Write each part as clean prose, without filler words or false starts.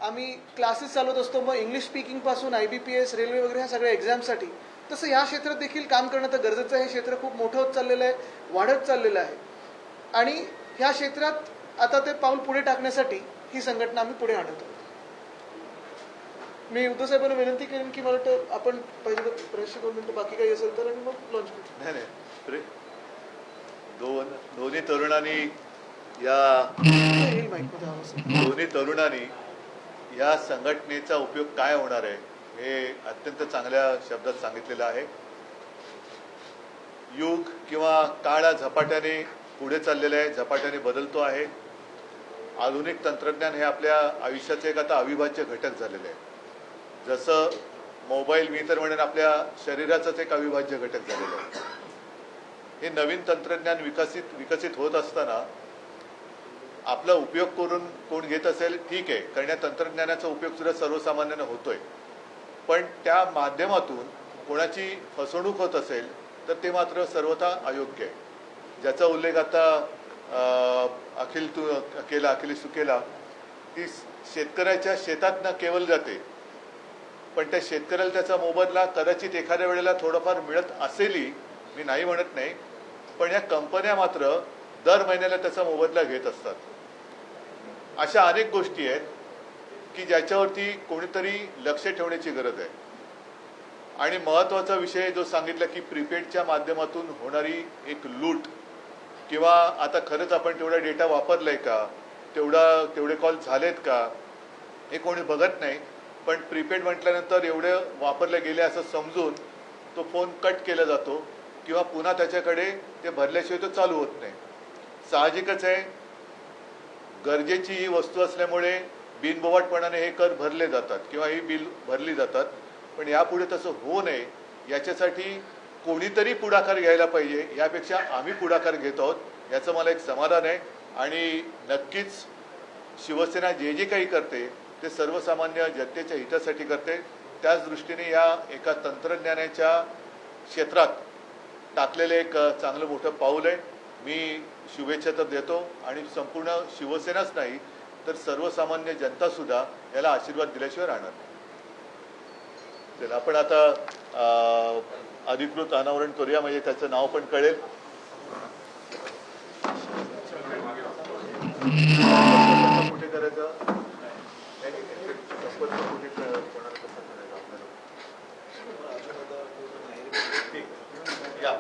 आम्ही क्लासेस चालवत असतो, मग इंग्लिश स्पीकिंग पासून IBPS, रेल्वे वगैरे ह्या सगळ्या एक्झामसाठी, तसं या क्षेत्रात देखील काम करणं तर गरजेचं आहे. हे क्षेत्र खूप मोठं होत चाललेलं आहे, वाढत चाललेलं आहे आणि ह्या क्षेत्रात आता ते पाऊल पुढे टाकण्यासाठी ही संघटना आम्ही पुढे आणत आहोत. मी उद्धव साहेबांना विनंती करेन की मला वाटतं आपण पहिले तर प्रश्न करून नंतर बाकी काही असेल तर आणि मग लॉन्च करू. नाही दोन्ही तरुणांनी दोन्ही तरुणांनी या संघटनेचा उपयोग काय होणार आहे हे अत्यंत चांगल्या शब्दात सांगितलेलं आहे. युग किंवा काळ झपाट्याने पुढे चाललेलं आहे, झपाट्याने बदलतो आहे. आधुनिक तंत्रज्ञान हे आपल्या आयुष्याचे एक आता अविभाज्य घटक झालेले आहे. जसं मोबाईल, मी तर म्हणेन आपल्या शरीराचाच एक अविभाज्य घटक झालेला आहे. हे नवीन तंत्रज्ञान विकसित होत असताना आपला उपयोग करून कोण घेत असेल ठीक आहे, कारण या तंत्रज्ञानाचा उपयोग सुद्धा सर्वसामान्यांना होतोय. पण त्या माध्यमातून कोणाची फसवणूक होत असेल तर ते मात्र सर्वथा अयोग्य आहे. ज्याचा उल्लेख आता अखिलेश तू केला की शेतकऱ्याच्या शेतात न केवळ जाते, पण त्या शेतकऱ्याला त्याचा मोबदला कदाचित एखाद्या वेळेला थोडंफार मिळत असेलही, मी नाही म्हणत नाही, पण या कंपन्या मात्र दर महिन्याला त्याचा मोबदला घेत असतात. अशा अनेक गोष्टी आहेत की ज्याच्यावरती कोणीतरी लक्ष ठेवण्याची गरज आहे. आणि महत्त्वाचा विषय जो सांगितला की प्रीपेडच्या माध्यमातून होणारी एक लूट, किंवा आता खरंच आपण तेवढा डेटा वापरलाय का, तेवढे कॉल झालेत का हे कोणी बघत नाही. पण प्रीपेड म्हटल्यानंतर एवढे वापरले गेले असं समजून तो फोन कट केला जातो किंवा पुन्हा त्याच्याकडे ते भरल्याशिवाय तो चालू होत नाही. साहजिकच आहे, गरजेची ही वस्तू असल्यामुळे बिनबोवाटपणाने हे कर भरले जातात किंवा ही बिल भरली जातात. पण यापुढे तसं होऊ नये याच्यासाठी कोणीतरी पुढाकार घ्यायला पाहिजे. यापेक्षा आम्ही पुढाकार घेत आहोत याचं मला एक समाधान आहे. आणि नक्कीच शिवसेना जे काही करते ते सर्वसामान्य जनतेच्या हितासाठी करते. त्याच दृष्टीने या एका तंत्रज्ञानाच्या क्षेत्रात टाकलेले एक चांगलं मोठं पाऊल आहे. मी शुभेच्छा तर देतो आणि संपूर्ण शिवसेनाच नाही तर सर्वसामान्य जनता सुद्धा याला आशीर्वाद दिल्याशिवाय राहणार नाही. चला आपण आता अधिकृत अनावरण करूया, म्हणजे त्याचं नाव पण कळेल. कुठे करायचं या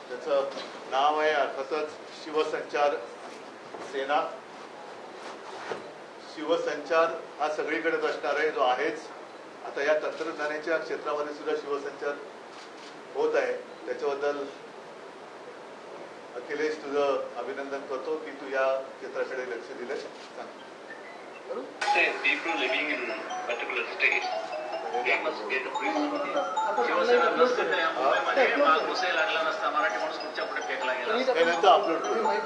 त्याचं नाव आहे अर्थातच शिवसंचार सेना. शिवसंचार हा सगळीकडेच असणार आहे, जो आहेच. आता या तंत्रज्ञानाच्या क्षेत्रामध्ये सुद्धा शिवसंचार होत आहे. त्याच्याबद्दल अखिलेश तुझं अभिनंदन करतो की तू या क्षेत्राकडे लक्ष दिलं. People living in particular states, they must get a free Shiv Sena नसते मुंबईमध्ये माग घुसायला लागला नसता, मराठी माणूस पुढच्या पुढे फेकला गेला. नंतर अपलोड करू.